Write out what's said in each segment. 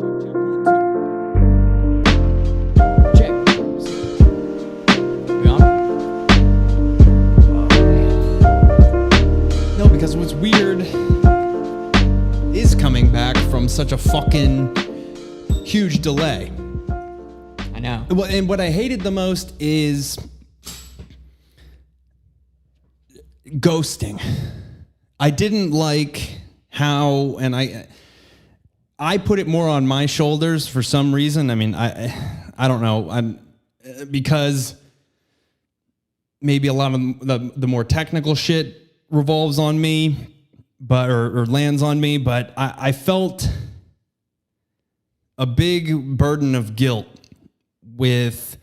Check. We on? No, because what's weird is coming back from such a fucking huge delay. I know. And what I hated the most is ghosting. I didn't like how, and I put it more on my shoulders for some reason. I mean, I don't know. Because maybe a lot of the more technical shit revolves on me, but or lands on me. But I felt a big burden of guilt with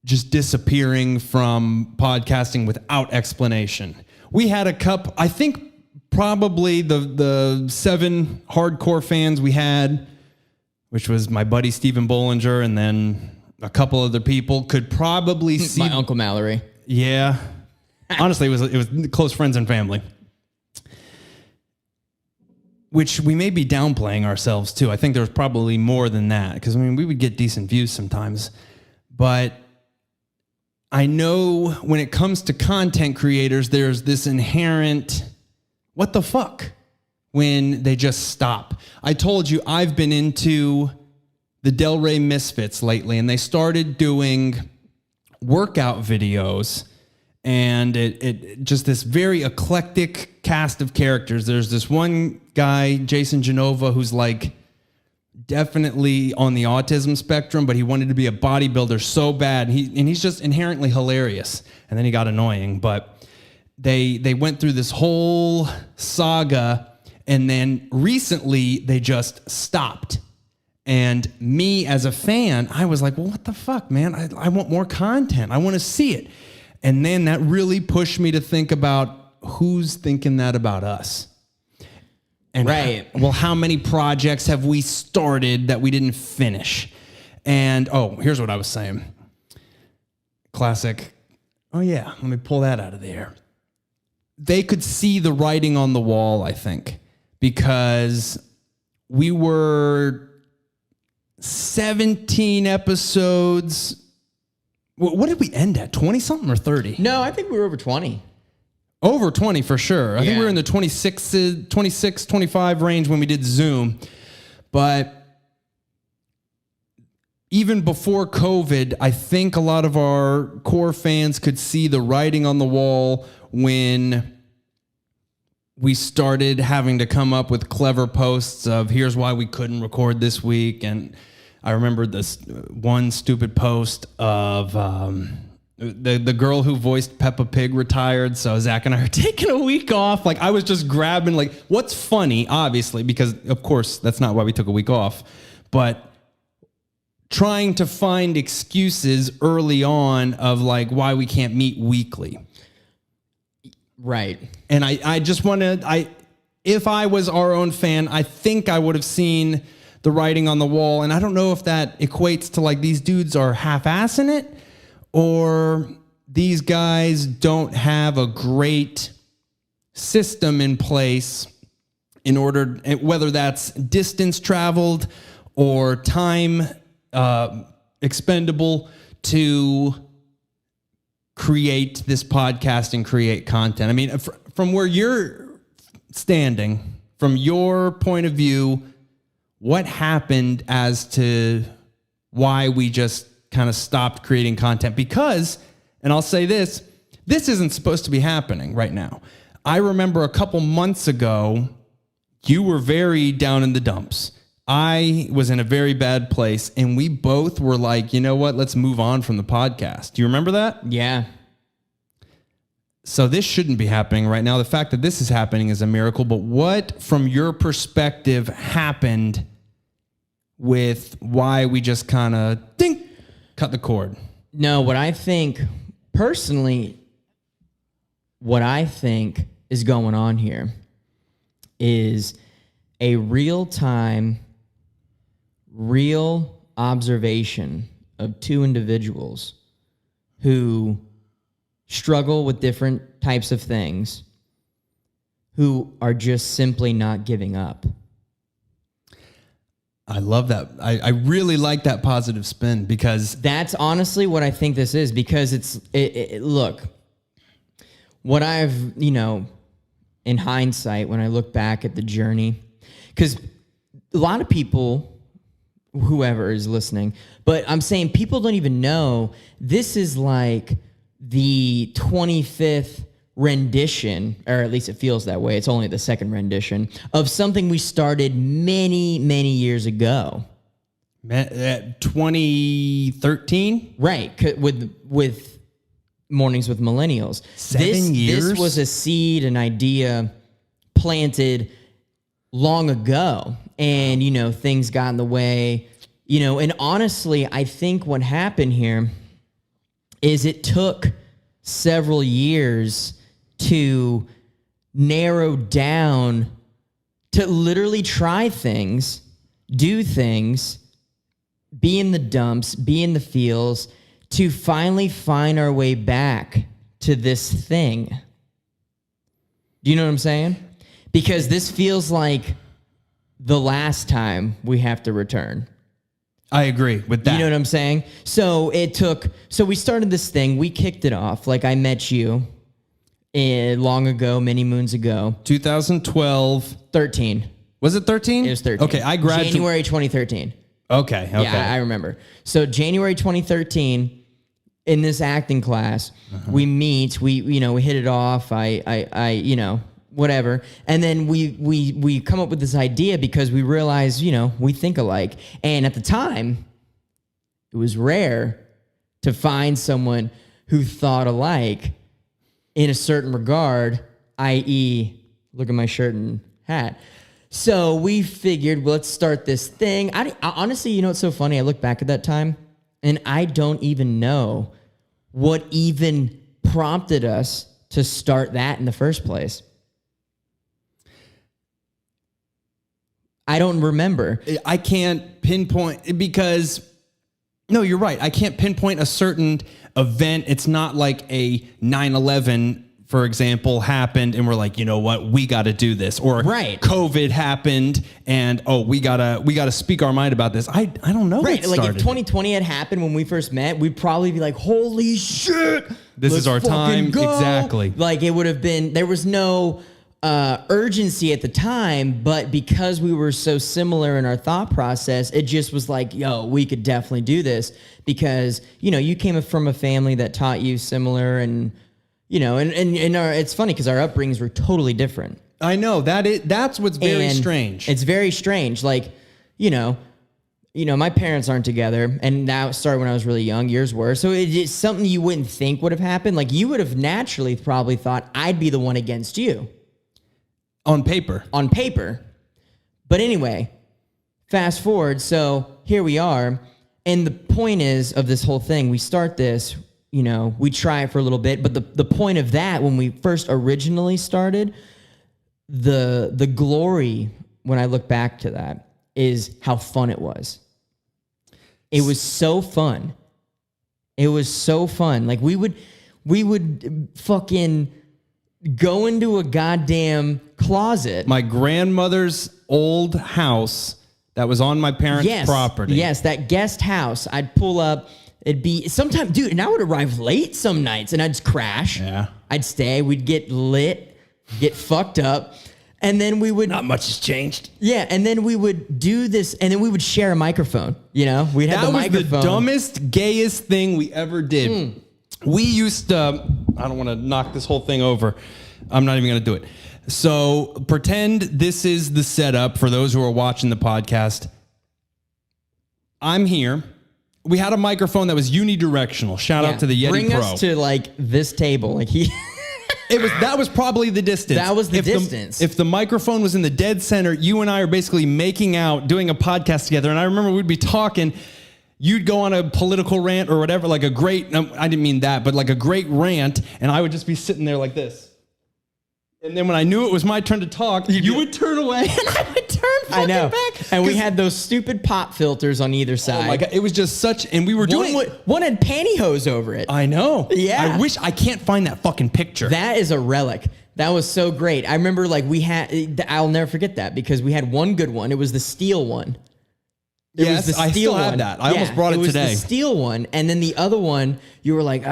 just disappearing from podcasting without explanation. We had I think probably the 7 hardcore fans we had, which was my buddy Stephen Bollinger and then a couple other people, could probably see My Uncle Mallory. Yeah. Honestly, it was close friends and family. Which we may be downplaying ourselves too. I think there was probably more than that, because I mean we would get decent views sometimes. But I know when it comes to content creators, there's this inherent what the fuck when they just stop. I told you I've been into the Del Rey Misfits lately, and they started doing workout videos, and it just this very eclectic cast of characters. There's this one guy, Jason Genova, who's like definitely on the autism spectrum, but he wanted to be a bodybuilder so bad. He's just inherently hilarious. And then he got annoying, but they went through this whole saga, and then recently they just stopped. And me as a fan, I was like, well, what the fuck, man? I want more content. I want to see it. And then that really pushed me to think about who's thinking that about us. And right. How many projects have we started that we didn't finish? And, here's what I was saying. Classic. Oh, yeah, let me pull that out of there. They could see the writing on the wall, I think, because we were 17 episodes. What did we end at? 20-something or 30? No, I think we were over 20. Over 20 for sure. I think we were in the 26, 25 range when we did Zoom. But even before COVID, I think a lot of our core fans could see the writing on the wall when we started having to come up with clever posts of here's why we couldn't record this week. And I remember this one stupid post of the girl who voiced Peppa Pig retired, so Zach and I are taking a week off. Like, I was just grabbing, like, what's funny, obviously, because, of course, that's not why we took a week off, but trying to find excuses early on of, like, why we can't meet weekly. Right. And I just wanted, if I was our own fan, I think I would have seen the writing on the wall, and I don't know if that equates to, like, these dudes are half-assing it, or these guys don't have a great system in place in order, whether that's distance traveled or time expendable to create this podcast and create content. I mean, from where you're standing, from your point of view, what happened as to why we just kind of stopped creating content? Because, and I'll say this isn't supposed to be happening right now. I remember a couple months ago, you were very down in the dumps. I was in a very bad place, and we both were like, you know what, let's move on from the podcast. Do you remember that? Yeah. So this shouldn't be happening right now. The fact that this is happening is a miracle, but what, from your perspective, happened with why we just kind of cut the cord? No, what I think, personally, what I think is going on here is a real-time, real observation of two individuals who struggle with different types of things, who are just simply not giving up. I love that. I really like that positive spin because That's honestly what I think this is, because look, what I've, in hindsight, when I look back at the journey, because a lot of people, whoever is listening, but I'm saying people don't even know this is like the 25th rendition, or at least it feels that way. It's only the second rendition of something we started many, many years ago. 2013? Right, with Mornings with Millennials. 7 years? This was a seed, an idea planted long ago. And, things got in the way. And honestly, I think what happened here is it took several years to narrow down, to literally try things, do things, be in the dumps, be in the fields, to finally find our way back to this thing. Do you know what I'm saying? Because this feels like the last time we have to return. I agree with that. You know what I'm saying? So we started this thing, we kicked it off, like I met you long ago, many moons ago. 2012. 13. Was it 13? It was 13. Okay, I graduated. January 2013. Okay. Yeah, I remember. So January 2013, in this acting class, we meet, we hit it off. I whatever, and then we come up with this idea because we realize, we think alike, and at the time, it was rare to find someone who thought alike in a certain regard, i.e., look at my shirt and hat. So we figured, well, let's start this thing. I honestly, what's so funny? I look back at that time, and I don't even know what even prompted us to start that in the first place. I don't remember. I can't pinpoint because, no, you're right. I can't pinpoint a certain event. It's not like a 9/11, for example, happened and we're like, you know what, we got to do this. Or right. COVID happened and, we gotta speak our mind about this. I don't know. Right. Like if 2020 had happened when we first met, we'd probably be like, holy shit. This is our time. Go. Exactly. Like it would have been, there was no urgency at the time, but because we were so similar in our thought process, it just was like, yo, we could definitely do this because, you came from a family that taught you similar and, it's funny because our upbringings were totally different. I know that's what's very strange. It's very strange. Like, my parents aren't together, and that started when I was really young. Yours were. So it's something you wouldn't think would have happened. Like you would have naturally probably thought I'd be the one against you. On paper. But anyway, fast forward. So here we are. And the point is of this whole thing, we start this, we try it for a little bit. But the point of that, when we first originally started, the glory, when I look back to that, is how fun it was. It was so fun. Like we would fucking go into a goddamn closet. My grandmother's old house that was on my parents' property. Yes, that guest house. I'd pull up. It'd be sometime, dude, and I would arrive late some nights and I'd just crash. Yeah. I'd stay. We'd get lit, get fucked up. And then we would... Not much has changed. Yeah, and then we would do this, and then we would share a microphone, We'd have the microphone. That was the dumbest, gayest thing we ever did. We used to... I don't want to knock this whole thing over. I'm not even going to do it. So pretend this is the setup for those who are watching the podcast. I'm here. We had a microphone that was unidirectional. Shout out to the Yeti Bring Pro. Bring us to like this table. Like that was probably the distance. That was the distance. If the microphone was in the dead center, you and I are basically making out, doing a podcast together. And I remember we'd be talking. You'd go on a political rant or whatever, like a great, I didn't mean that, but like a great rant. And I would just be sitting there like this. And then when I knew it was my turn to talk, you would turn away and I would turn fucking back. And we had those stupid pop filters on either side. Oh my God. It was just such, and we were doing one had pantyhose over it. I know. Yeah. I can't find that fucking picture. That is a relic. That was so great. I remember like we had, I'll never forget that because we had one good one. It was the steel one. It Yes, was the I steel still have one. that. I almost brought it was today. The steel one, and then the other one, you were like,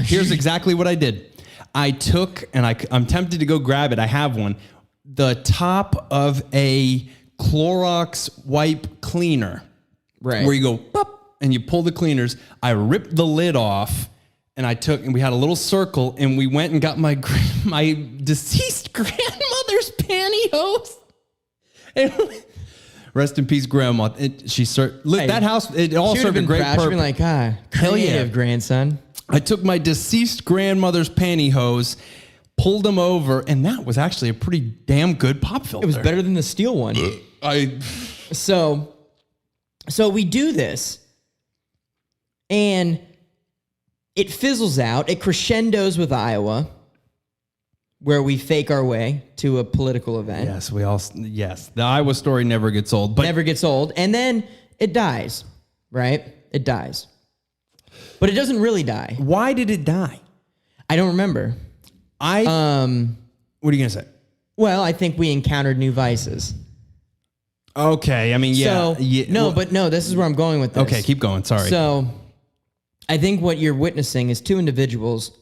Here's exactly what I did. I took, and I'm tempted to go grab it. I have one. The top of a Clorox wipe cleaner. Right. Where you go, pop, and you pull the cleaners. I ripped the lid off, and we had a little circle, and we went and got my deceased grandmother's pantyhose. And rest in peace, Grandma. That house. It all served a great purpose. Been like, creative grandson. I took my deceased grandmother's pantyhose, pulled them over, and that was actually a pretty damn good pop filter. It was better than the steel one. So we do this, and it fizzles out. It crescendos with Iowa, where we fake our way to a political event. Yes. The Iowa story never gets old. Never gets old. And then it dies, right? It dies. But it doesn't really die. Why did it die? I don't remember. What are you going to say? Well, I think we encountered new vices. Okay. I mean, yeah. This is where I'm going with this. Okay, keep going. Sorry. So I think what you're witnessing is two individuals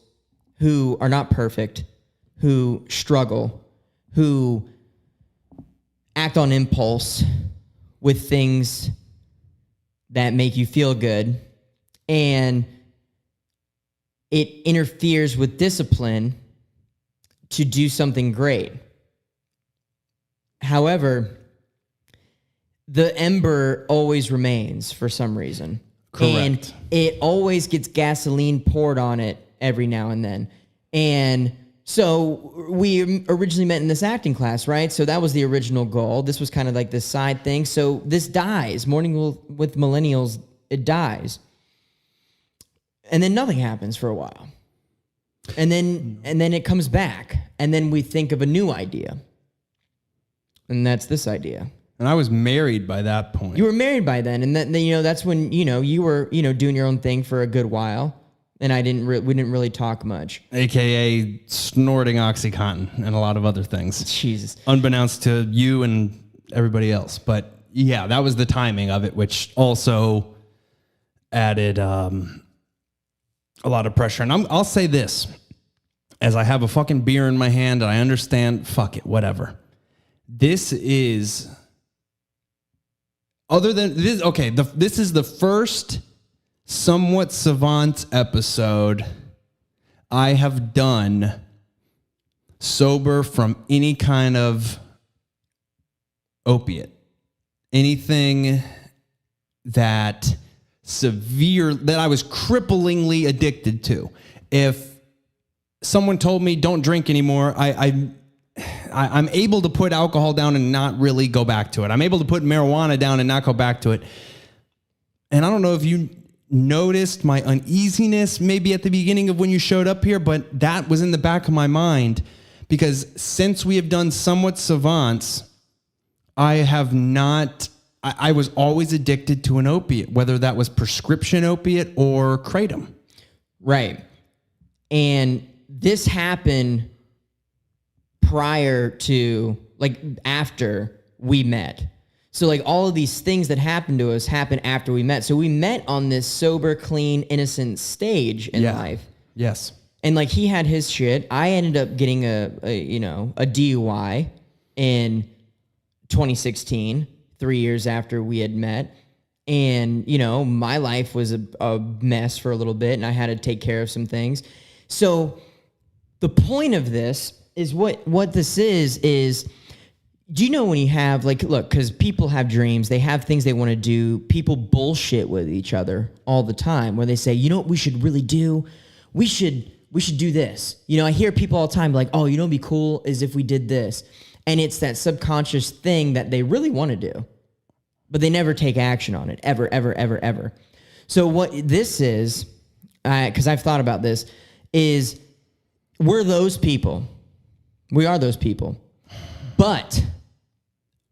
who are not perfect, who struggle, who act on impulse with things that make you feel good, and it interferes with discipline to do something great. However, the ember always remains for some reason. Correct. And it always gets gasoline poured on it every now and then. And so we originally met in this acting class, right? So that was the original goal. This was kind of like this side thing. So this dies. Morning with Millennials, it dies. And then nothing happens for a while. And then it comes back. And then we think of a new idea. And that's this idea. And I was married by that point. You were married by then. And that's when, you were, doing your own thing for a good while. And we didn't really talk much. AKA snorting OxyContin and a lot of other things. Jesus. Unbeknownst to you and everybody else. But yeah, that was the timing of it, which also added a lot of pressure. And I'll say this, as I have a fucking beer in my hand and I understand, fuck it, whatever. This is, other than this, okay, this is the first somewhat Savants episode I have done sober from any kind of opiate. Anything that I was cripplingly addicted to. If someone told me don't drink anymore, I'm able to put alcohol down and not really go back to it. I'm able to put marijuana down and not go back to it. And I don't know if you noticed my uneasiness maybe at the beginning of when you showed up here, but that was in the back of my mind because since we have done somewhat Savants, I was always addicted to an opiate, whether that was prescription opiate or kratom. Right. And this happened prior to, after we met. So, all of these things that happened to us happened after we met. So we met on this sober, clean, innocent stage in life. Yes. And, he had his shit. I ended up getting a DUI in 2016. 3 years after we had met. And, my life was a mess for a little bit and I had to take care of some things. So the point of this is what this is, do you know when you have, look, because people have dreams, they have things they want to do, people bullshit with each other all the time where they say, you know what we should really do? We should do this. I hear people all the time like, oh, what'd be cool is if we did this. And it's that subconscious thing that they really want to do, but they never take action on it, ever, ever, ever, ever. So what this is, because I've thought about this, is we're those people. We are those people. But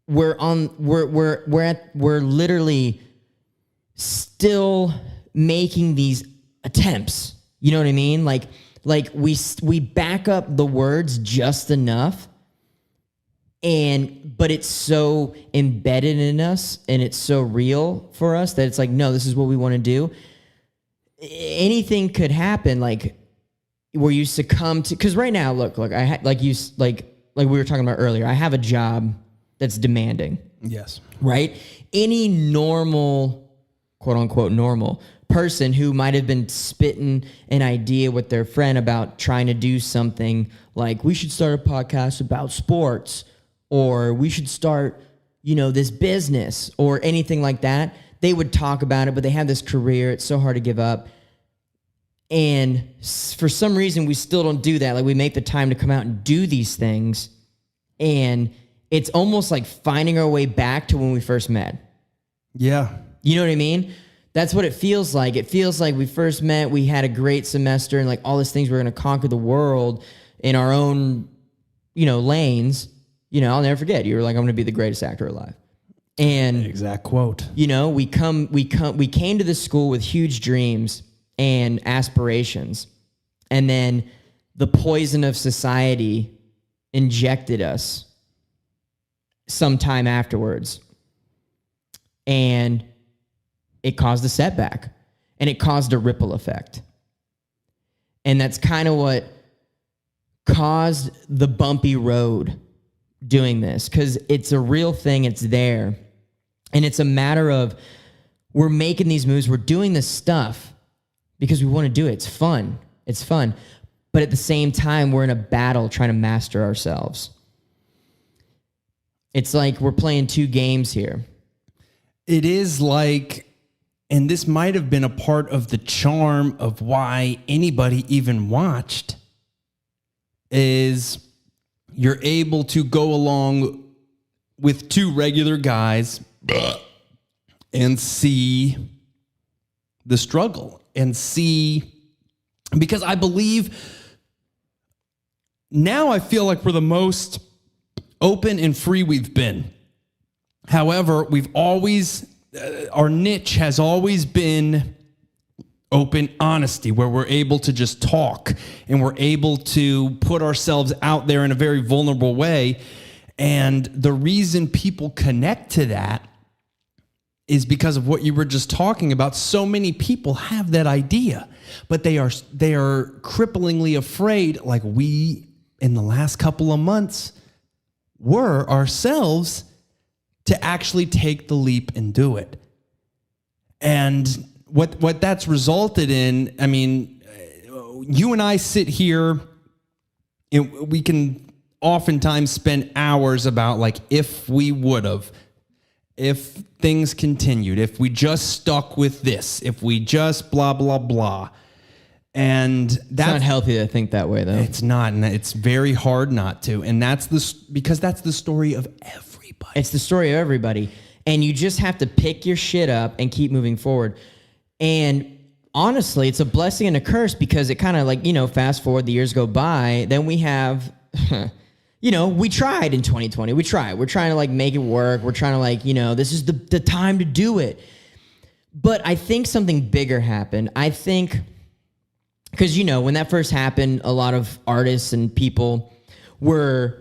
we're literally still making these attempts. You know what I mean? Like we back up the words just enough. but it's so embedded in us and it's so real for us that it's like, no, this is what we want to do. Anything could happen, like where you succumb to, because right now, look, like we were talking about earlier, I have a job that's demanding. Yes. Right? Any normal, quote unquote, normal person who might have been spitting an idea with their friend about trying to do something like, we should start a podcast about sports, or we should start, this business or anything like that. They would talk about it, but they have this career. It's so hard to give up. And for some reason, we still don't do that. Like, we make the time to come out and do these things. And it's almost like finding our way back to when we first met. Yeah. You know what I mean? That's what it feels like. It feels like we first met, we had a great semester, and like all these things, we're going to conquer the world in our own, lanes. I'll never forget. You were like, I'm going to be the greatest actor alive. And exact quote. We came to this school with huge dreams and aspirations. And then the poison of society injected us sometime afterwards. And it caused a setback, and it caused a ripple effect. And that's kind of what caused the bumpy road doing this, because it's a real thing. It's there. And it's a matter of, we're making these moves. We're doing this stuff because we want to do it. It's fun. It's fun. But at the same time, we're in a battle trying to master ourselves. It's like we're playing two games here. It is like, and this might have been a part of the charm of why anybody even watched, is you're able to go along with two regular guys and see the struggle and see, because I believe now I feel like we're the most open and free we've been. However, we've always, our niche has always been open honesty, where we're able to just talk and we're able to put ourselves out there in a very vulnerable way. And the reason people connect to that is because of what you were just talking about. So many people have that idea, but they are cripplingly afraid, like we in the last couple of months were ourselves, to actually take the leap and do it. And what that's resulted in, I mean, you and I sit here and we can oftentimes spend hours about, like, if we would have, if things continued, if we just stuck with this, if we just blah, blah, blah. And that's not healthy to think that way, though. It's not, and it's very hard not to. And that's because that's the story of everybody. It's the story of everybody. And you just have to pick your shit up and keep moving forward. And honestly, it's a blessing and a curse, because it kind of, like, fast forward, the years go by, then we have, we tried in 2020. We're trying to, like, make it work. We're trying to, like, this is the time to do it. But I think something bigger happened. I think, because, when that first happened, a lot of artists and people were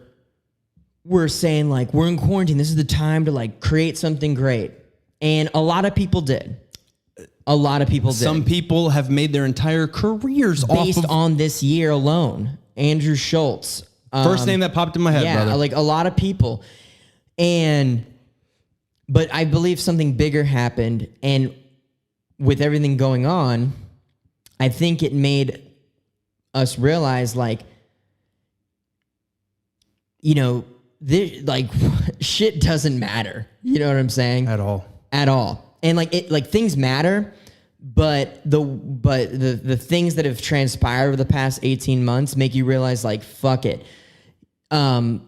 saying, like, we're in quarantine. This is the time to, like, create something great. And a lot of people did. Some people have made their entire careers based on this year alone. Andrew Schultz. First name that popped in my head, brother. Yeah, like a lot of people. But I believe something bigger happened. And with everything going on, I think it made us realize, like, shit doesn't matter. You know what I'm saying? At all. And things matter, but the things that have transpired over the past 18 months make you realize, like, fuck it. The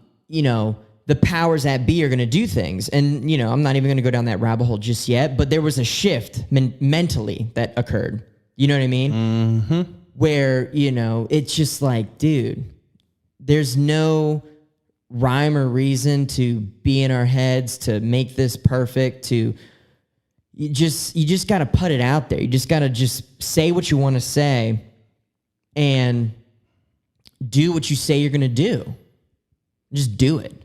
powers that be are going to do things. And, I'm not even going to go down that rabbit hole just yet, but there was a shift mentally that occurred. You know what I mean? Mm-hmm. Where, it's just like, dude, there's no rhyme or reason to be in our heads to make this perfect, you just got to put it out there. You just got to just say what you want to say and do what you say you're going to do. Just do it.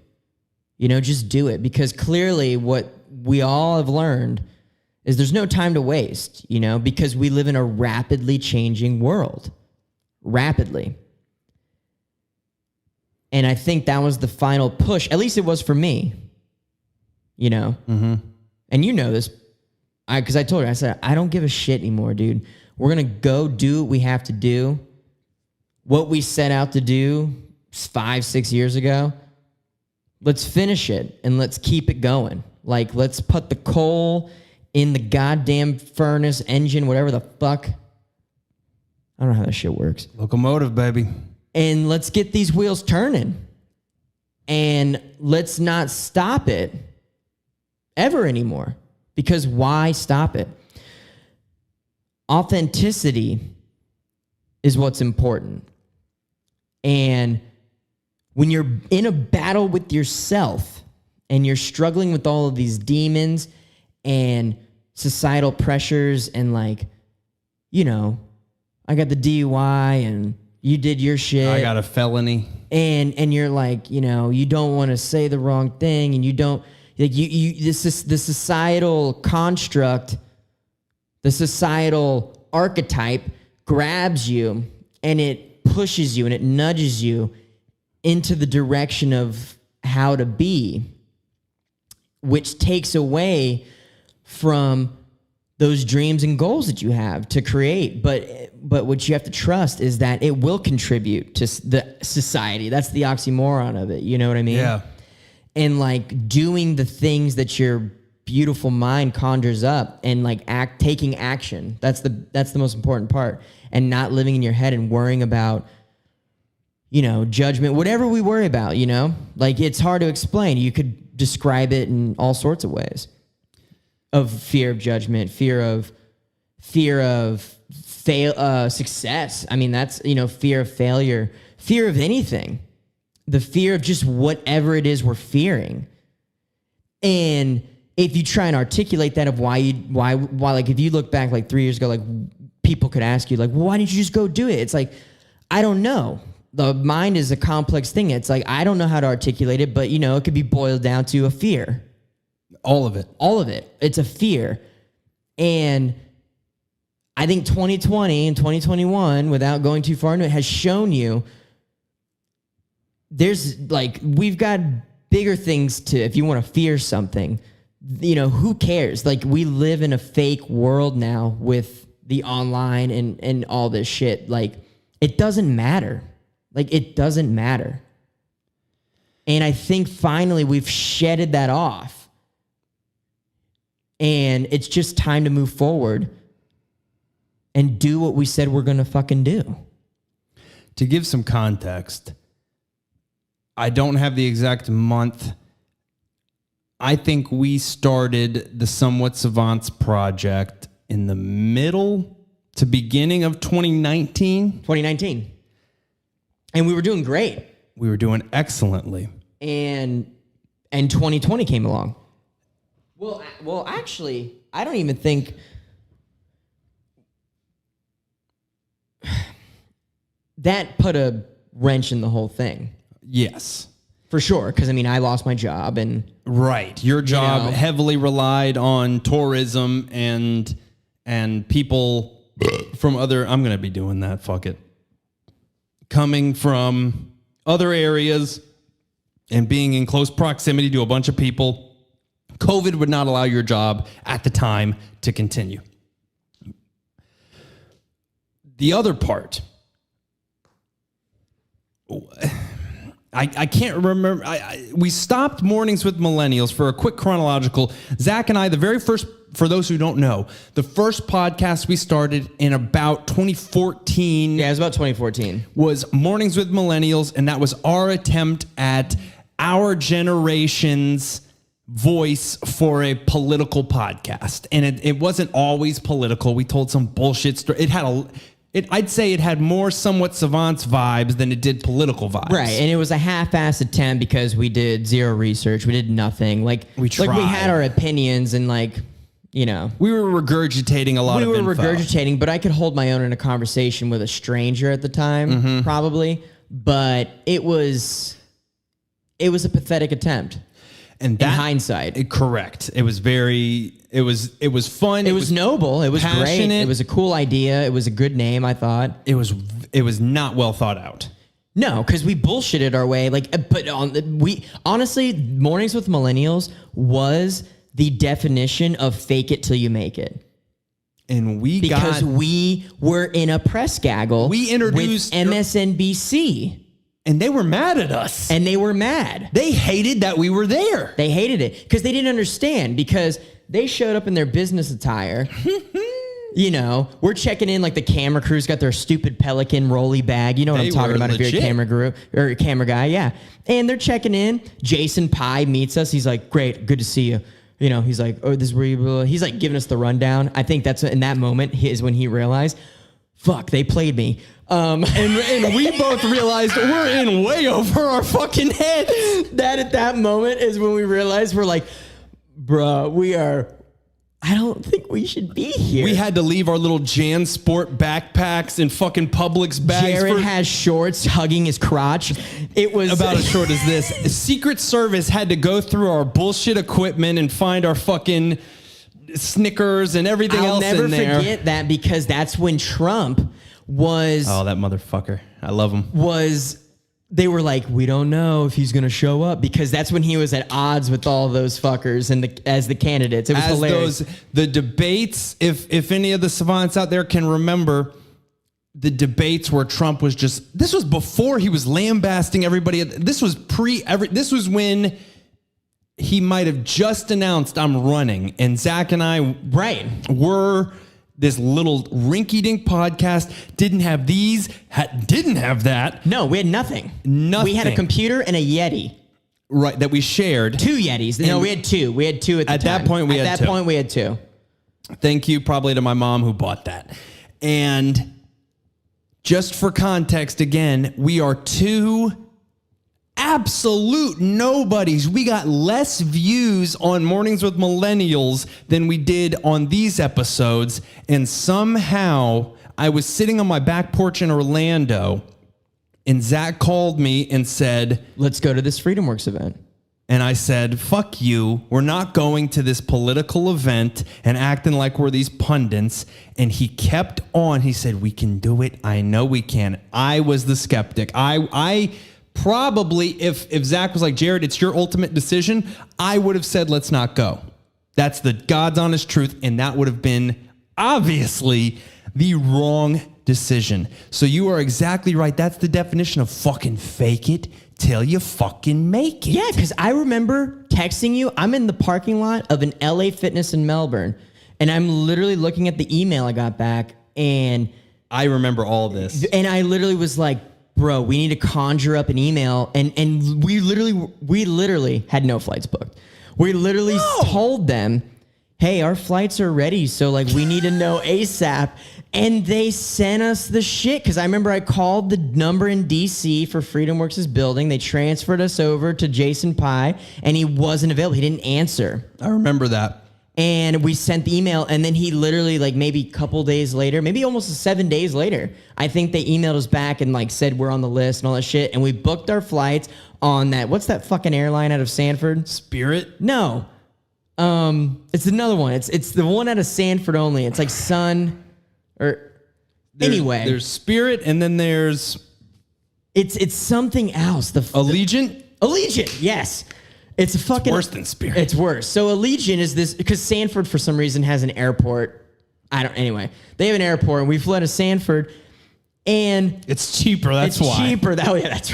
You know, just do it, because clearly what we all have learned is there's no time to waste, you know, because we live in a rapidly changing world. Rapidly. And I think that was the final push. At least it was for me, you know. Mm-hmm. And you know this, because I told her, I said, I don't give a shit anymore, dude. We're going to go do what we have to do. What we set out to do 5-6 years ago, let's finish it and let's keep it going. Like, let's put the coal in the goddamn furnace, engine, whatever the fuck. I don't know how that shit works. Locomotive, baby. And let's get these wheels turning. And let's not stop it ever anymore. Because why stop it? Authenticity is what's important. And when you're in a battle with yourself and you're struggling with all of these demons and societal pressures and, like, you know, I got the DUI and you did your shit. I got a felony. And you're like, you know, you don't want to say the wrong thing, and you don't, like, this is the societal construct, the societal archetype grabs you and it pushes you and it nudges you into the direction of how to be, which takes away from those dreams and goals that you have to create. But what you have to trust is that it will contribute to the society. That's the oxymoron of it. You know what I mean? Yeah. And, like, doing the things that your beautiful mind conjures up and, like, taking action. That's the most important part. And not living in your head and worrying about, you know, judgment, whatever we worry about, you know? Like, it's hard to explain. You could describe it in all sorts of ways. Of fear of judgment, fear of success. I mean, that's, you know, fear of failure, fear of anything, the fear of just whatever it is we're fearing. And if you try and articulate that of why, like, if you look back like 3 years ago, like, people could ask you, like, well, why didn't you just go do it? It's like, I don't know. The mind is a complex thing. It's like, I don't know how to articulate it, but, you know, it could be boiled down to a fear. All of it. All of it. It's a fear. And I think 2020 and 2021, without going too far into it, has shown you there's, like, we've got bigger things to, if you want to fear something, you know, who cares? Like, we live in a fake world now with the online and all this shit. Like, it doesn't matter. Like, it doesn't matter. And I think finally we've shedded that off. And it's just time to move forward and do what we said we're going to fucking do. To give some context, I don't have the exact month. I think we started the Somewhat Savants project in the middle to beginning of 2019. 2019. And we were doing great. We were doing excellently. And 2020 came along. Well, actually, I don't even think that put a wrench in the whole thing. Yes. For sure, because, I mean, I lost my job and... Right. Your job, you know, heavily relied on tourism and people from other... I'm going to be doing that. Fuck it. Coming from other areas and being in close proximity to a bunch of people. COVID would not allow your job at the time to continue. The other part, I can't remember. We stopped Mornings with Millennials for a quick chronological. Zach and I, the very first, for those who don't know, the first podcast we started in about 2014. Yeah, it was about 2014. Was Mornings with Millennials, and that was our attempt at our generation's voice for a political podcast. And it wasn't always political. We told some bullshit story. I'd say it had more Somewhat Savants vibes than it did political vibes. Right, and it was a half-assed attempt because we did zero research. We did nothing. Like, we tried. Like, we had our opinions and, like, you know. We were regurgitating a lot of info. We were regurgitating, but I could hold my own in a conversation with a stranger at the time, probably. But it was a pathetic attempt. And that, in hindsight. Correct. It was fun. It was noble. It was passionate. great. It was a cool idea. It was a good name, I thought. It was not well thought out. No, because we bullshitted our way. Honestly, Mornings with Millennials was the definition of fake it till you make it. And we were in a press gaggle. We introduced with MSNBC. And they were mad at us. And they were mad. They hated that we were there. They hated it because they didn't understand, because they showed up in their business attire. We're checking in, like the camera crew's got their stupid Pelican rolly bag. You know what I'm talking about legit. If you're a camera guru or a camera guy. Yeah. And they're checking in. Jason Pye meets us. He's like, great. Good to see you. He's like, oh, this is where you, he's like giving us the rundown. I think that's in that moment is when he realized, fuck, they played me. And we both realized we're in way over our fucking head. That at that moment is when we realized we're like, bruh, I don't think we should be here. We had to leave our little Jan Sport backpacks and fucking Publix bags. Jared has shorts hugging his crotch. It was about as short as this. Secret Service had to go through our bullshit equipment and find our fucking Snickers and everything else in there. I'll never forget that, because that's when Trump was... Oh, that motherfucker. I love him. They were like, we don't know if he's going to show up, because that's when he was at odds with all those fuckers as the candidates. It was hilarious. The debates, if any of the savants out there can remember, the debates where Trump was this was before he was lambasting everybody. This was this was when he might have just announced, I'm running. And Zach and I were... This little rinky-dink podcast, didn't have that. No, we had nothing. We had a computer and a Yeti. Right, that we shared. 2 Yetis. No, we had 2. We had 2 at the time. At that point, we had 2. Thank you probably to my mom who bought that. And just for context, again, we are 2 absolute nobodies. We got less views on Mornings with Millennials than we did on these episodes. And somehow I was sitting on my back porch in Orlando, and Zach called me and said, let's go to this FreedomWorks event. And I said, fuck you. We're not going to this political event and acting like we're these pundits. And he kept on. He said, we can do it. I know we can. I was the skeptic. I probably, if Zach was like, Jared, it's your ultimate decision, I would have said, let's not go. That's the God's honest truth. And that would have been obviously the wrong decision. So you are exactly right. That's the definition of fucking fake it till you fucking make it. Yeah, because I remember texting you. I'm in the parking lot of an LA Fitness in Melbourne, and I'm literally looking at the email I got back, and I remember all this. And I literally was like, bro, we need to conjure up an email. And we literally had no flights booked. We literally told them, hey, our flights are ready. So like, we need to know ASAP. And they sent us the shit. Cause I remember I called the number in DC for FreedomWorks' building. They transferred us over to Jason Pye, and he wasn't available. He didn't answer. I remember that. And we sent the email, and then he literally, like, maybe a couple days later, maybe almost 7 days later, I think they emailed us back and like said we're on the list and all that shit. And we booked our flights on that. What's that fucking airline out of Sanford? Spirit? No. It's another one. It's the one out of Sanford only. It's like Sun or anyway. There's Spirit, and then there's it's something else. Allegiant? Allegiant, yes. It's worse than Spirit. It's worse. So Allegiant is this, because Sanford for some reason has an airport. Anyway, they have an airport, and we flew to Sanford, and it's cheaper. That's why. It's cheaper. That's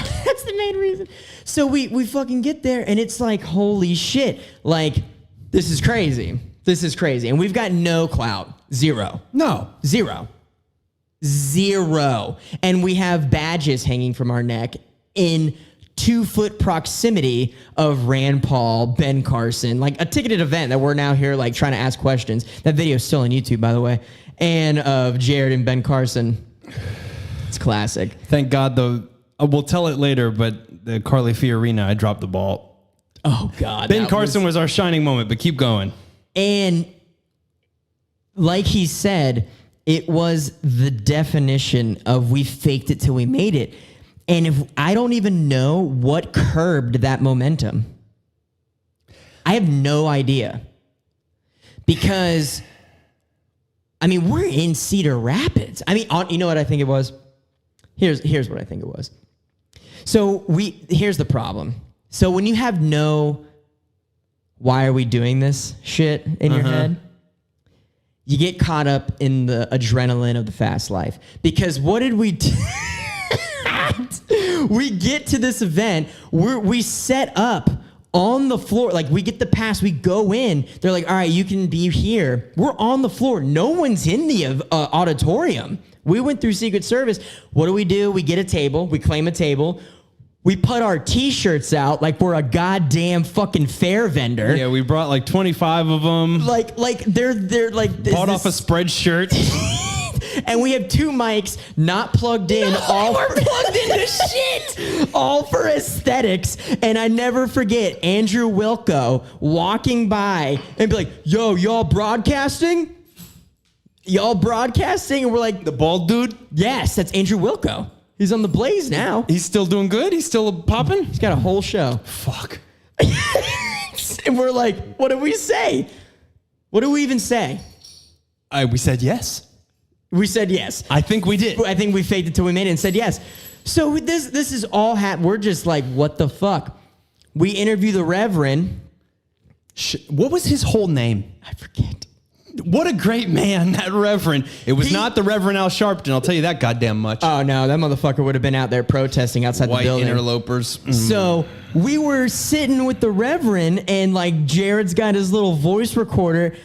the main reason. So we fucking get there, and it's like, holy shit. Like, this is crazy. This is crazy. And we've got no clout. Zero. No. Zero. And we have badges hanging from our neck in 2-foot proximity of Rand Paul, Ben Carson, like a ticketed event that we're now here like trying to ask questions. That video is still on YouTube, by the way, and of Jared and Ben Carson. It's classic. Thank God, though. We'll tell it later, but the Carly Fiorina, I dropped the ball. Oh, God. Ben Carson was our shining moment, but keep going. And like he said, it was the definition of we faked it till we made it. And if I don't even know what curbed that momentum. I have no idea. Because, I mean, we're in Cedar Rapids. I mean, you know what I think it was? Here's what I think it was. So here's the problem. So when you have no, why are we doing this shit in your head? You get caught up in the adrenaline of the fast life. Because what did we do? We get to this event, we set up on the floor, like we get the pass, we go in, they're like, all right, you can be here. We're on the floor. No one's in the auditorium. We went through Secret Service. What do? We get a table, we claim a table. We put our t-shirts out like we're a goddamn fucking fair vendor. Yeah, we brought like 25 of them. Like they're like bought off a spread shirt. And we have 2 mics not plugged in. We're plugged into shit. All for aesthetics. And I never forget Andrew Wilco walking by and be like, yo, y'all broadcasting? Y'all broadcasting? And we're like, the bald dude? Yes, that's Andrew Wilco. He's on the Blaze now. He's still doing good? He's still popping? He's got a whole show. Fuck. And we're like, what do we say? What do we even say? We said yes. We said yes. I think we did. I think we faked it till we made it and said yes. So this is all we're just like, what the fuck? We interview the Reverend. What was his whole name? I forget. What a great man, that Reverend. It was not the Reverend Al Sharpton, I'll tell you that goddamn much. Oh, no, that motherfucker would have been out there protesting outside White the building. interlopers. So we were sitting with the Reverend, and like Jared's got his little voice recorder.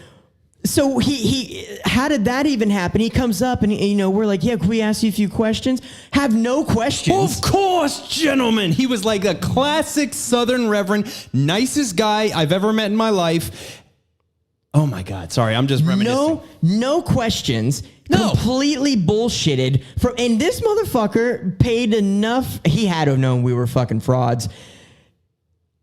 So he how did that even happen? He comes up and, you know, we're like, yeah, can we ask you a few questions? Have no questions. Of course, gentlemen. He was like a classic Southern Reverend, nicest guy I've ever met in my life. Oh my God, sorry, I'm just reminiscing. No questions. No. Completely bullshitted. And this motherfucker paid enough. He had to have known we were fucking frauds.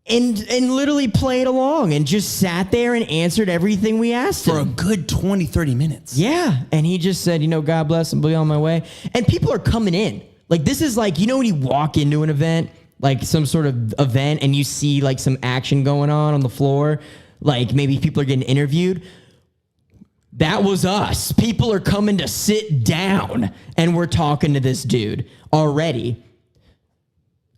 And literally played along and just sat there and answered everything we asked him. For a good 20, 30 minutes. Yeah. And he just said, you know, God bless and be on my way. And people are coming in. Like, this is like, you know, when you walk into an event, like some sort of event, and you see like some action going on the floor, like maybe people are getting interviewed. That was us. People are coming to sit down, and we're talking to this dude already.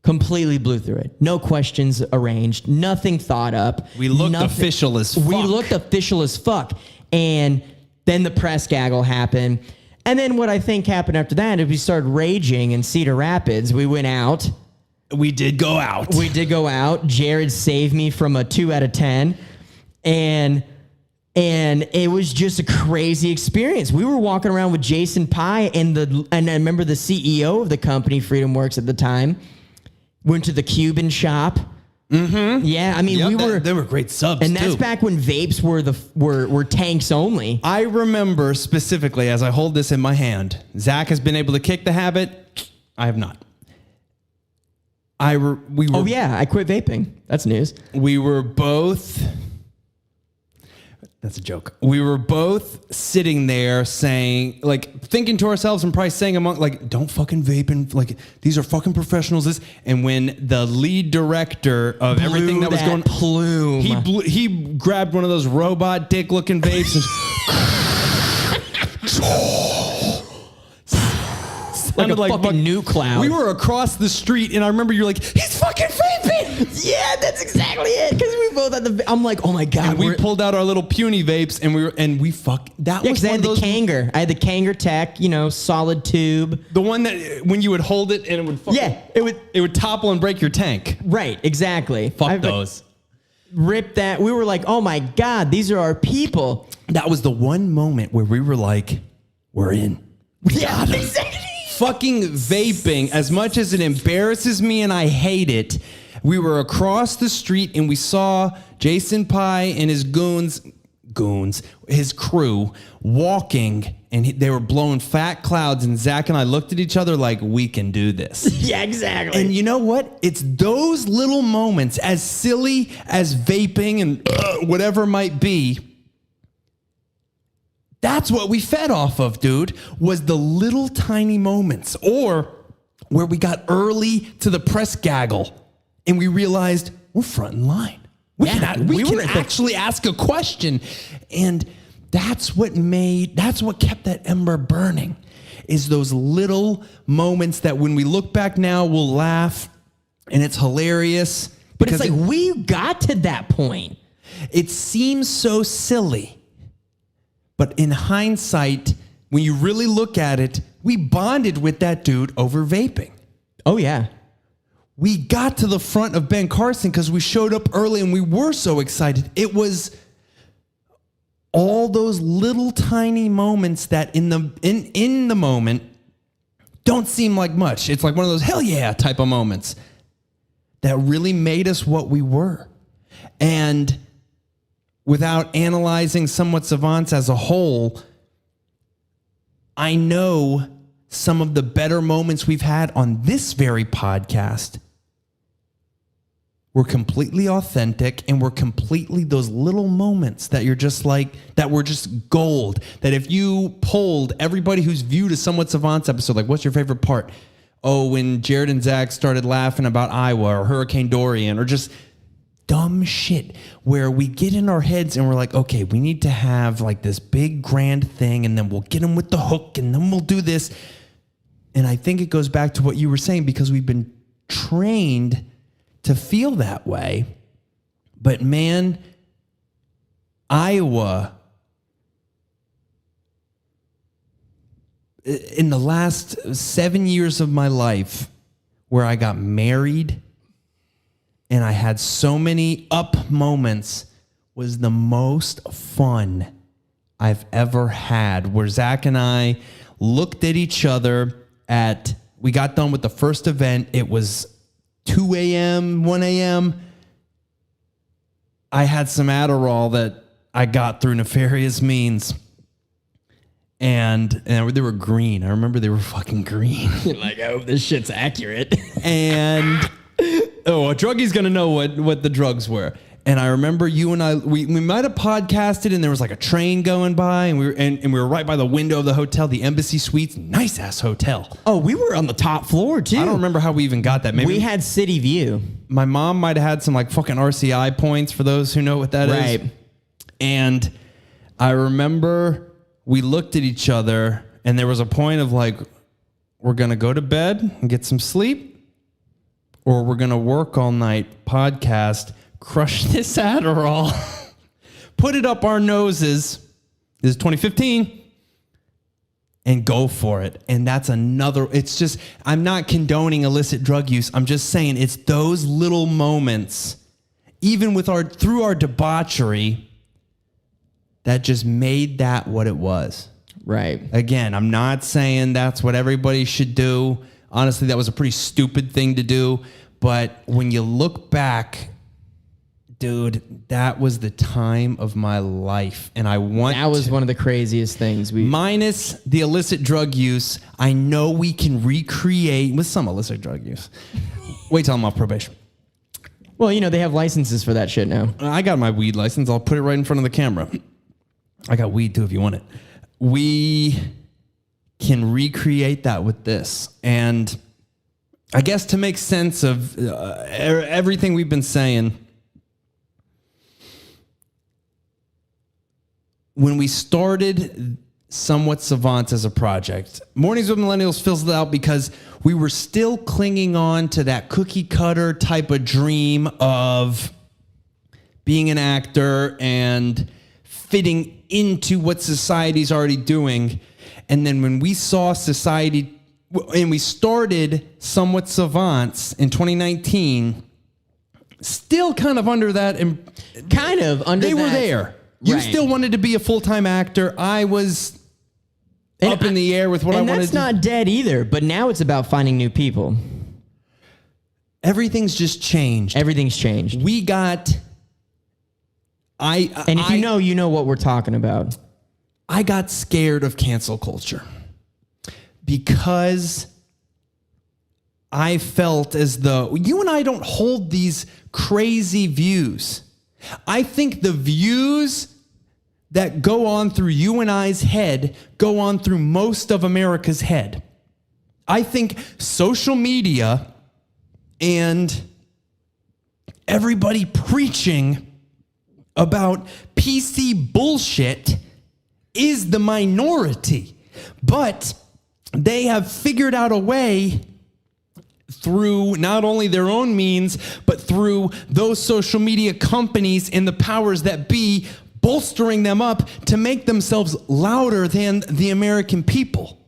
Completely blew through it. No questions arranged. Nothing thought up. We looked official as fuck. We looked official as fuck. And then the press gaggle happened. And then what I think happened after that is we started raging in Cedar Rapids. We went out. We did go out. Jared saved me from a 2 out of 10. And it was just a crazy experience. We were walking around with Jason Pye and I remember the CEO of the company, Freedom Works at the time. Went to the Cuban shop. Mm-hmm. Yeah, I mean, they were great subs, and that's back when vapes were tanks only. I remember specifically, as I hold this in my hand, Zach has been able to kick the habit. I have not. I quit vaping. That's news. We were both... That's a joke. We were both sitting there saying, like, thinking to ourselves and probably saying among, like, don't fucking vape and, like, these are fucking professionals. And when the lead director of everything that was going, plume, he grabbed one of those robot dick looking vapes and like a fucking nuke cloud. We were across the street, and I remember you're like, he's fucking vaping. Yeah, that's exactly it. Because we both had I'm like, oh my God. And we pulled out our little puny vapes, and we that was one of those. Kanger. I had the Kanger Tech, you know, solid tube. The one that when you would hold it and it would it would topple and break your tank. Right, exactly. Fuck those. Rip that. We were like, oh my God, these are our people. That was the one moment where we were like, we're in. Yeah, exactly. Fucking vaping, as much as it embarrasses me and I hate it, we were across the street and we saw Jason Pye and his his crew walking, and they were blowing fat clouds, and Zach and I looked at each other like, we can do this. Yeah, exactly. And you know what? It's those little moments, as silly as vaping and whatever might be, that's what we fed off of, dude, was the little tiny moments, or where we got early to the press gaggle and we realized we're front in line. We Yeah, can, we were at the- actually ask a question. And that's what kept that ember burning, is those little moments that when we look back now, we'll laugh and it's hilarious. But it's like we got to that point. It seems so silly. But in hindsight, when you really look at it, we bonded with that dude over vaping. Oh, yeah. We got to the front of Ben Carson because we showed up early and we were so excited. It was all those little tiny moments that in the moment don't seem like much. It's like one of those hell yeah type of moments that really made us what we were. And without analyzing Somewhat Savants as a whole, I know some of the better moments we've had on this very podcast were completely authentic and were completely those little moments that you're just like, that were just gold. That if you polled everybody who's viewed a Somewhat Savants episode, like, what's your favorite part? Oh, when Jared and Zach started laughing about Iowa or Hurricane Dorian, or just dumb shit where we get in our heads and we're like, okay, we need to have like this big grand thing, and then we'll get them with the hook, and then we'll do this. And I think it goes back to what you were saying, because we've been trained to feel that way. But man, Iowa, in the last 7 years of my life, where I got married and I had so many up moments, was the most fun I've ever had, where Zach and I looked at each other we got done with the first event. It was 2 a.m., 1 a.m. I had some Adderall that I got through nefarious means. And they were green. I remember they were fucking green. Like, I hope this shit's accurate. And a druggie's gonna know what the drugs were. And I remember you and I, we might have podcasted, and there was like a train going by, and we were right by the window of the hotel, the Embassy Suites, nice ass hotel. Oh, we were on the top floor too. I don't remember how we even got that. Maybe we had city view. My mom might have had some like fucking RCI points, for those who know what that is. Right. And I remember we looked at each other, and there was a point of like, we're gonna go to bed and get some sleep, or we're gonna work all night, podcast, crush this Adderall, put it up our noses. This is 2015. And go for it. And that's it's just, I'm not condoning illicit drug use. I'm just saying it's those little moments, even through our debauchery, that just made that what it was. Right. Again, I'm not saying that's what everybody should do. Honestly, that was a pretty stupid thing to do. But when you look back, dude, that was the time of my life. And that was one of the craziest things. Minus the illicit drug use, I know we can recreate with some illicit drug use. Wait till I'm off probation. Well, they have licenses for that shit now. I got my weed license. I'll put it right in front of the camera. I got weed too if you want it. We can recreate that with this. And I guess to make sense of everything we've been saying, when we started Somewhat Savants as a project, Mornings with Millennials fizzled out because we were still clinging on to that cookie cutter type of dream of being an actor and fitting into what society's already doing. And then when we saw society, and we started Somewhat Savants in 2019, still kind of under that. They were there. You still wanted to be a full-time actor. I was up in the air with what I wanted to do. And that's not dead either, but now it's about finding new people. Everything's just changed. Everything's changed. We got... if you know what we're talking about. I got scared of cancel culture because I felt as though you and I don't hold these crazy views. I think the views that go on through you and I's head go on through most of America's head. I think social media and everybody preaching about PC bullshit is the minority. But they have figured out a way through not only their own means, but through those social media companies and the powers that be bolstering them up to make themselves louder than the American people.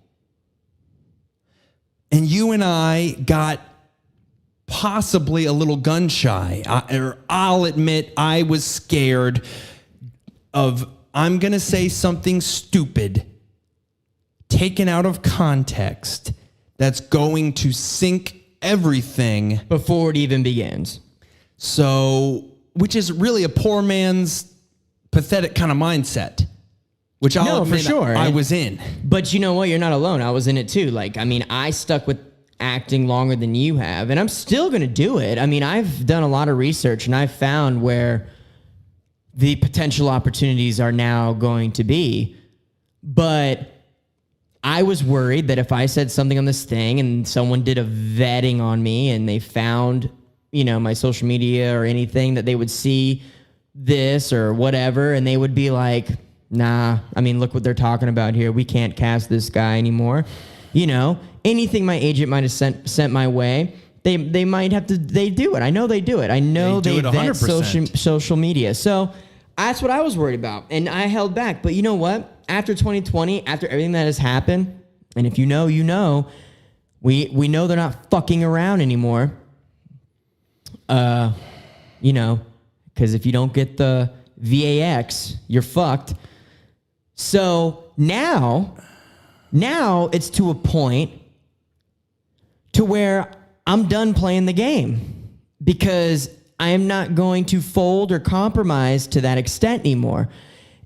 And you and I got possibly a little gun shy. I'll admit I was scared of, I'm going to say something stupid, taken out of context, that's going to sink everything before it even begins. So, which is really a poor man's pathetic kind of mindset, which I'll admit for sure. I was in. But you know what? You're not alone. I was in it too. Like, I mean, I stuck with acting longer than you have, and I'm still going to do it. I mean, I've done a lot of research, and I've found where the potential opportunities are now going to be. But I was worried that if I said something on this thing and someone did a vetting on me and they found, you know, my social media or anything, that they would see this or whatever, and they would be like, nah, I mean, look what they're talking about here. We can't cast this guy anymore. You know, anything my agent might have sent my way, they might have to, they do it. I know they do it. I know they vet social media. So that's what I was worried about. And I held back. But you know what? After 2020, after everything that has happened, and if you know, you know, we know they're not fucking around anymore. You know, because if you don't get the VAX, you're fucked. So now it's to a point to where I'm done playing the game, because I am not going to fold or compromise to that extent anymore.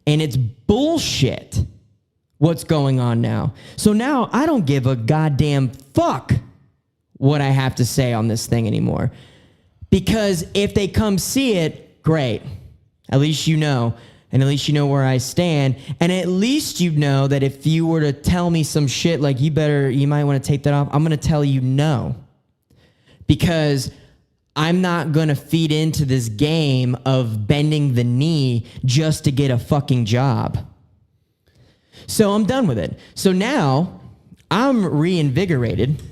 And it's bullshit what's going on now. So now I don't give a goddamn fuck what I have to say on this thing anymore. Because if they come see it, great. At least you know. And at least you know where I stand. And at least you know that if you were to tell me some shit like you might want to take that off, I'm going to tell you no. Because I'm not going to feed into this game of bending the knee just to get a fucking job. So I'm done with it. So now I'm reinvigorated.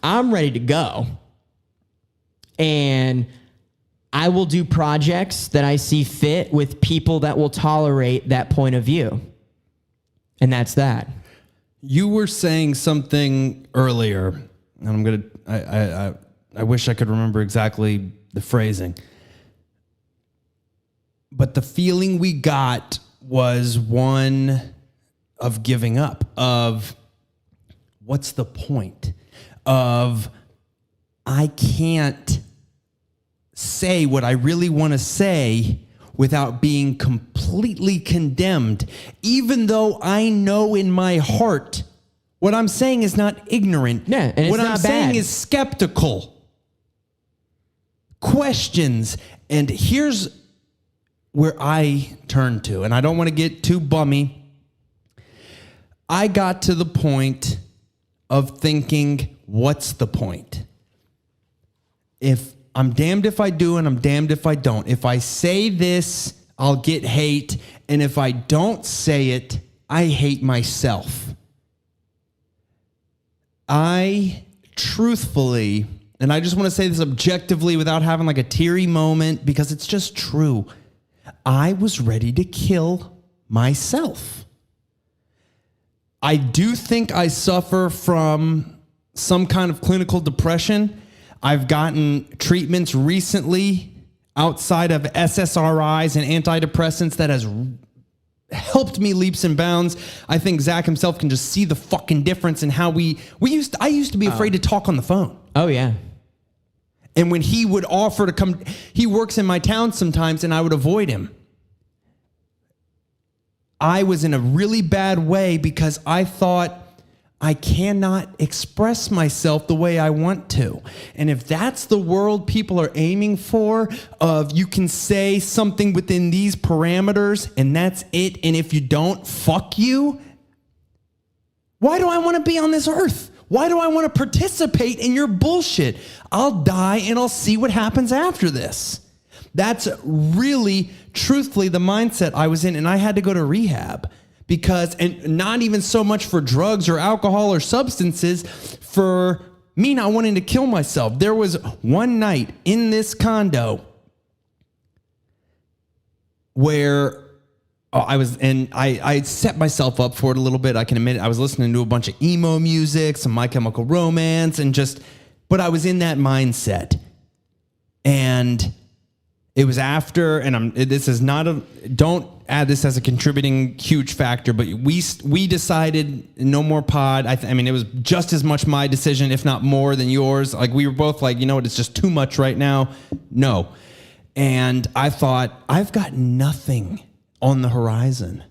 I'm ready to go. And I will do projects that I see fit with people that will tolerate that point of view. And that's that. You were saying something earlier, and I wish I could remember exactly the phrasing. But the feeling we got was one of giving up, of what's the point? Of I can't say what I really want to say without being completely condemned, even though I know in my heart what I'm saying is not ignorant. Yeah, and it's what not I'm bad. saying is skeptical. Questions. And here's where I turn to, and I don't want to get too bummy. I got to the point of thinking, what's the point? If I'm damned if I do and I'm damned if I don't. If I say this, I'll get hate. And if I don't say it, I hate myself. I truthfully, and I just want to say this objectively without having like a teary moment, because it's just true. I was ready to kill myself. I do think I suffer from some kind of clinical depression. I've gotten treatments recently outside of SSRIs and antidepressants that has helped me leaps and bounds. I think Zach himself can just see the fucking difference in how I used to be afraid to talk on the phone. Oh, yeah. And when he would offer to come, he works in my town sometimes, and I would avoid him. I was in a really bad way because I thought, I cannot express myself the way I want to. And if that's the world people are aiming for, of you can say something within these parameters and that's it, and if you don't, fuck you, why do I want to be on this earth? Why do I want to participate in your bullshit? I'll die and I'll see what happens after this. That's really, truthfully, the mindset I was in. And I had to go to rehab because, and not even so much for drugs or alcohol or substances, for me not wanting to kill myself. There was one night in this condo where I set myself up for it a little bit. I can admit it. I was listening to a bunch of emo music, some My Chemical Romance, but I was in that mindset. And it was after, and this is not don't add this as a contributing huge factor, but we decided no more pod. I mean, it was just as much my decision, if not more than yours. Like, we were both like, you know what, it's just too much right now. No. And I thought, I've got nothing on the horizon.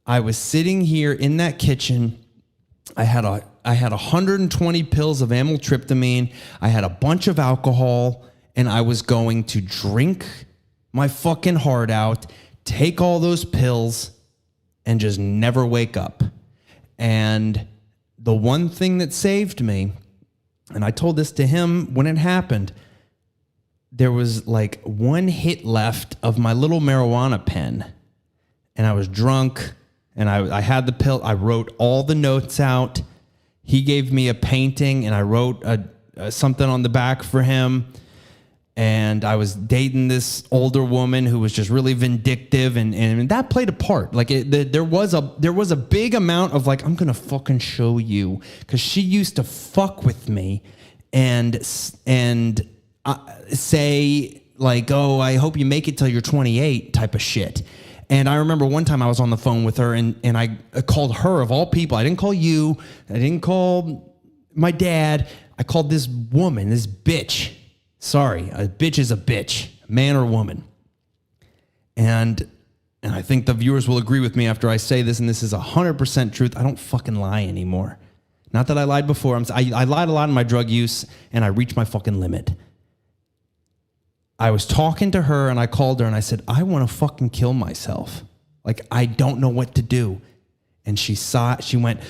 I was sitting here in that kitchen. I had 120 pills of amitriptyline. I had a bunch of alcohol, and I was going to drink my fucking heart out, take all those pills, and just never wake up. And the one thing that saved me, and I told this to him when it happened, there was like one hit left of my little marijuana pen, and I was drunk, and I had the pill. I wrote all the notes out. He gave me a painting, and I wrote something on the back for him. And I was dating this older woman who was just really vindictive, and that played a part. Like, there was a big amount of like, I'm gonna fucking show you, because she used to fuck with me and say like, oh, I hope you make it till you're 28 type of shit. And I remember one time I was on the phone with her, and I called her of all people. I didn't call you. I didn't call my dad. I called this woman, this bitch. Sorry, a bitch is a bitch, man or woman. And I think the viewers will agree with me after I say this, and this is 100% truth. I don't fucking lie anymore. Not that I lied before. I lied a lot in my drug use, and I reached my fucking limit. I was talking to her, and I called her, and I said, I want to fucking kill myself. Like, I don't know what to do. And she went,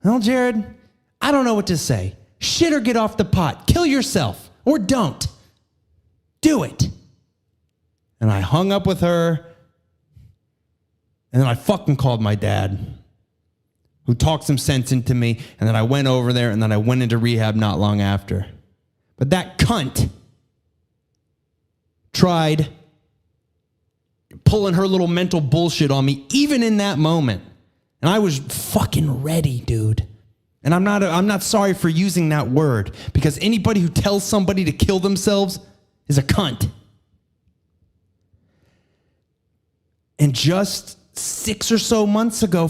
well, Jared, I don't know what to say. Shit or get off the pot. Kill yourself. Or don't. Do it. And I hung up with her. And then I fucking called my dad, who talked some sense into me. And then I went over there, and then I went into rehab not long after. But that cunt tried pulling her little mental bullshit on me, even in that moment. And I was fucking ready, dude. And I'm not sorry for using that word, because anybody who tells somebody to kill themselves is a cunt. And just 4 or so months ago,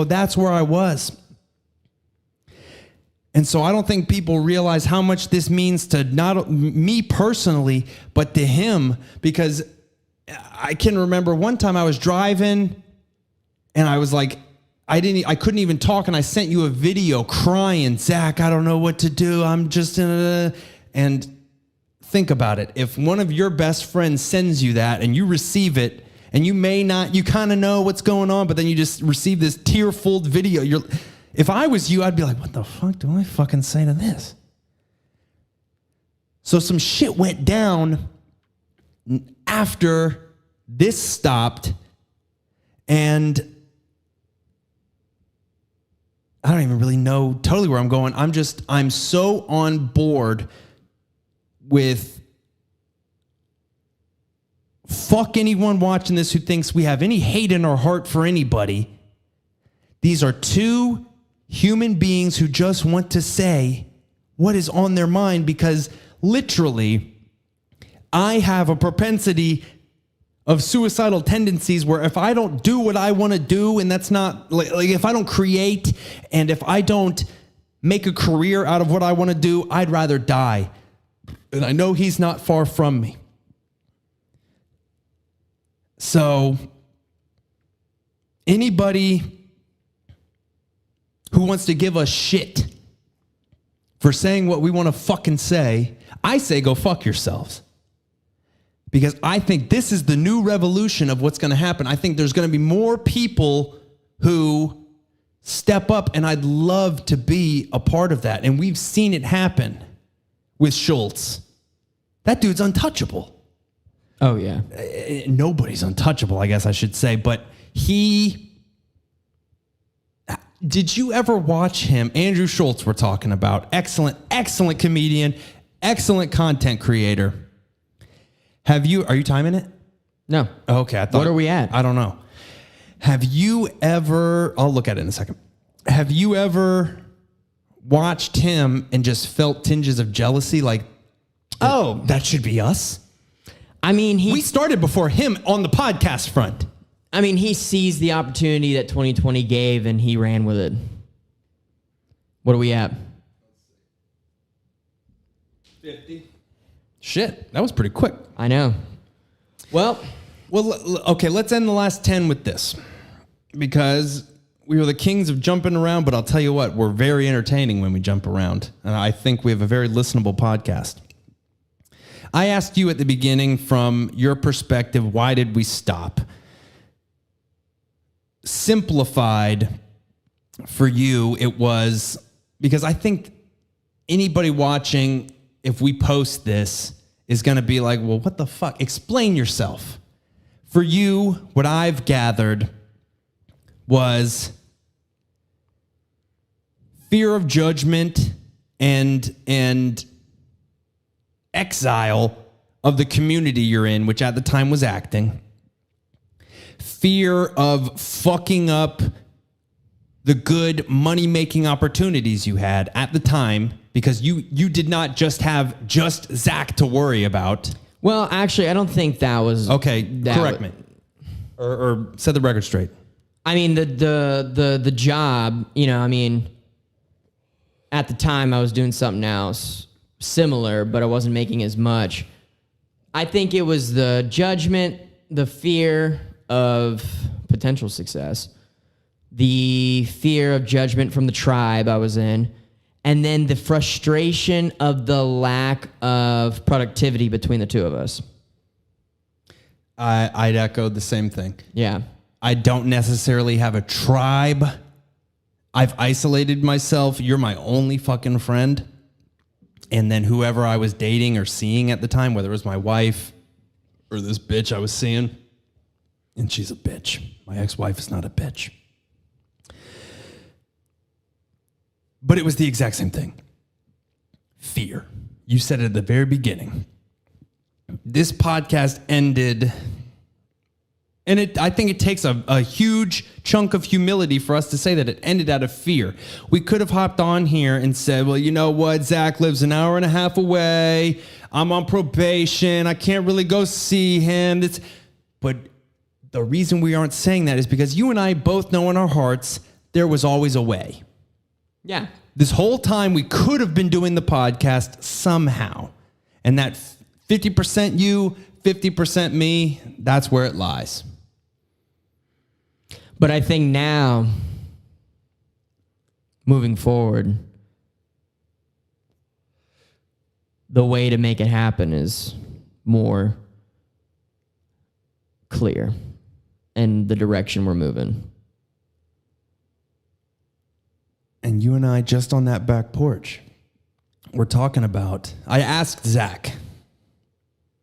that's where I was. And so I don't think people realize how much this means to not me personally, but to him, because I can remember one time I was driving, and I was like, I couldn't even talk, and I sent you a video crying, Zach, I don't know what to do. I'm just and think about it. If one of your best friends sends you that and you receive it, and you may not, you kind of know what's going on, but then you just receive this tear-filled video. If I was you, I'd be like, what the fuck do I fucking say to this? So some shit went down after this stopped, and I don't even really know totally where I'm going. I'm so on board with fuck anyone watching this who thinks we have any hate in our heart for anybody. These are two human beings who just want to say what is on their mind, because literally I have a propensity of suicidal tendencies where if I don't do what I want to do, and that's not like if I don't create, and if I don't make a career out of what I want to do, I'd rather die. And I know he's not far from me. So anybody who wants to give us shit for saying what we want to fucking say, I say go fuck yourselves. Because I think this is the new revolution of what's going to happen. I think there's going to be more people who step up, and I'd love to be a part of that. And we've seen it happen with Schultz. That dude's untouchable. Oh, yeah. Nobody's untouchable, I guess I should say. But did you ever watch him? Andrew Schultz we're talking about. Excellent comedian, excellent content creator. Are you timing it? No. Okay, I thought. What are we at? I don't know. Have you ever, I'll look at it in a second. Have you ever watched him and just felt tinges of jealousy? Like, oh, that should be us? I mean, we started before him on the podcast front. I mean, he seized the opportunity that 2020 gave and he ran with it. What are we at? 50. Shit, that was pretty quick. I know. Well, okay, let's end the last 10 with this. Because we are the kings of jumping around, but I'll tell you what, we're very entertaining when we jump around. And I think we have a very listenable podcast. I asked you at the beginning, from your perspective, why did we stop? Simplified for you, it was because I think anybody watching, if we post this, is going to be like, well, what the fuck? Explain yourself. For you, what I've gathered was fear of judgment and exile of the community you're in, which at the time was acting. Fear of fucking up the good money-making opportunities you had at the time, because you did not just have just Zach to worry about. Well, actually, I don't think that was... Okay, correct me. Or set the record straight. I mean, the job, I mean, at the time I was doing something else similar, but I wasn't making as much. I think it was the judgment, the fear of potential success, the fear of judgment from the tribe I was in, and then the frustration of the lack of productivity between the two of us. I'd echo the same thing. Yeah. I don't necessarily have a tribe. I've isolated myself. You're my only fucking friend. And then whoever I was dating or seeing at the time, whether it was my wife or this bitch I was seeing, and she's a bitch. My ex-wife is not a bitch. But it was the exact same thing. Fear. You said it at the very beginning. This podcast ended, and I think it takes a huge chunk of humility for us to say that it ended out of fear. We could have hopped on here and said, well, you know what? Zach lives an hour and a half away. I'm on probation. I can't really go see him. But the reason we aren't saying that is because you and I both know in our hearts there was always a way. Yeah. This whole time we could have been doing the podcast somehow. And that 50% you, 50% me, that's where it lies. But I think now, moving forward, the way to make it happen is more clear and the direction we're moving. And you and I, just on that back porch, we're talking about, I asked Zach,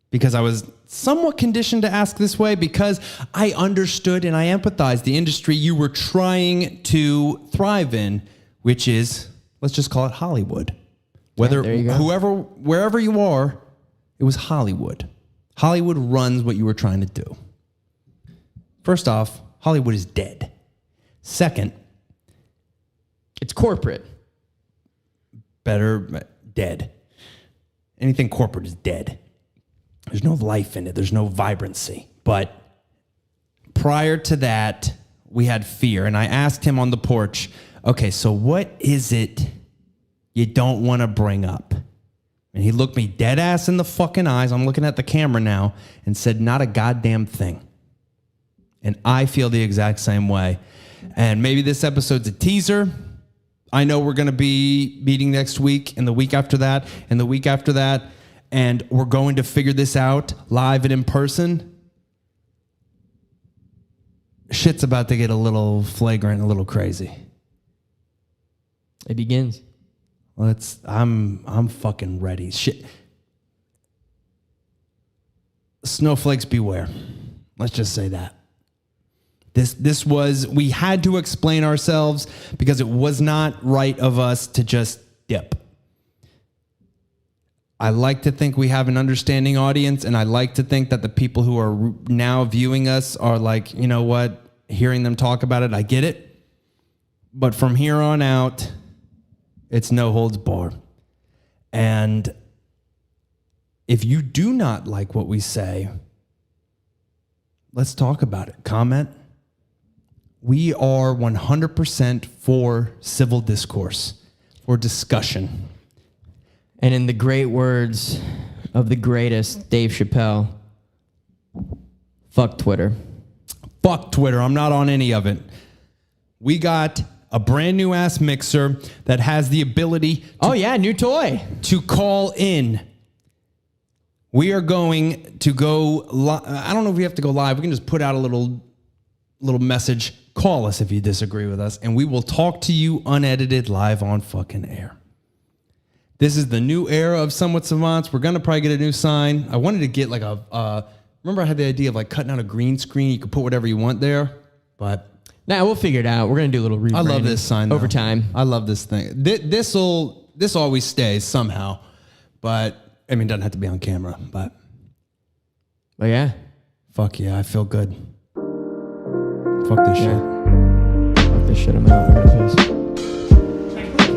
because I was somewhat conditioned to ask this way, because I understood and I empathized the industry you were trying to thrive in, which is, let's just call it Hollywood. Whether wherever you are, it was Hollywood. Hollywood runs what you were trying to do. First off, Hollywood is dead. Second, it's corporate. Better, dead. Anything corporate is dead. There's no life in it. There's no vibrancy. But prior to that, we had fear. And I asked him on the porch, okay, so what is it you don't want to bring up? And he looked me dead ass in the fucking eyes. I'm looking at the camera now, and said, not a goddamn thing. And I feel the exact same way. And maybe this episode's a teaser. I know we're going to be meeting next week and the week after that and the week after that. And we're going to figure this out live and in person. Shit's about to get a little flagrant, a little crazy. It begins. I'm fucking ready. Shit. snowflakes beware. Let's just say that. This was, we had to explain ourselves because it was not right of us to just dip. I like to think we have an understanding audience, and I like to think that the people who are now viewing us are like, you know what, hearing them talk about it, I get it. But from here on out, it's no holds barred. And if you do not like what we say, let's talk about it. Comment. We are 100% for civil discourse, for discussion. And in the great words of the greatest, Dave Chappelle, fuck Twitter. Fuck Twitter. I'm not on any of it. We got a brand new ass mixer that has the ability new toy. to call in. We are going to go I don't know if we have to go live. We can just put out a little message. Call us if you disagree with us, and we will talk to you unedited live on fucking air. This is the new era of Somewhat Savants. We're going to probably get a new sign. I wanted to get like remember I had the idea of like cutting out a green screen. You could put whatever you want there, but Nah, we'll figure it out. We're going to do a little rebranding. I love this sign though. Over time. I love this thing. This always stays somehow, but I mean, it doesn't have to be on camera, but yeah. Fuck yeah, I feel good. Fuck this shit. Fuck this shit. I'm out. I gotta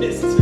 piss.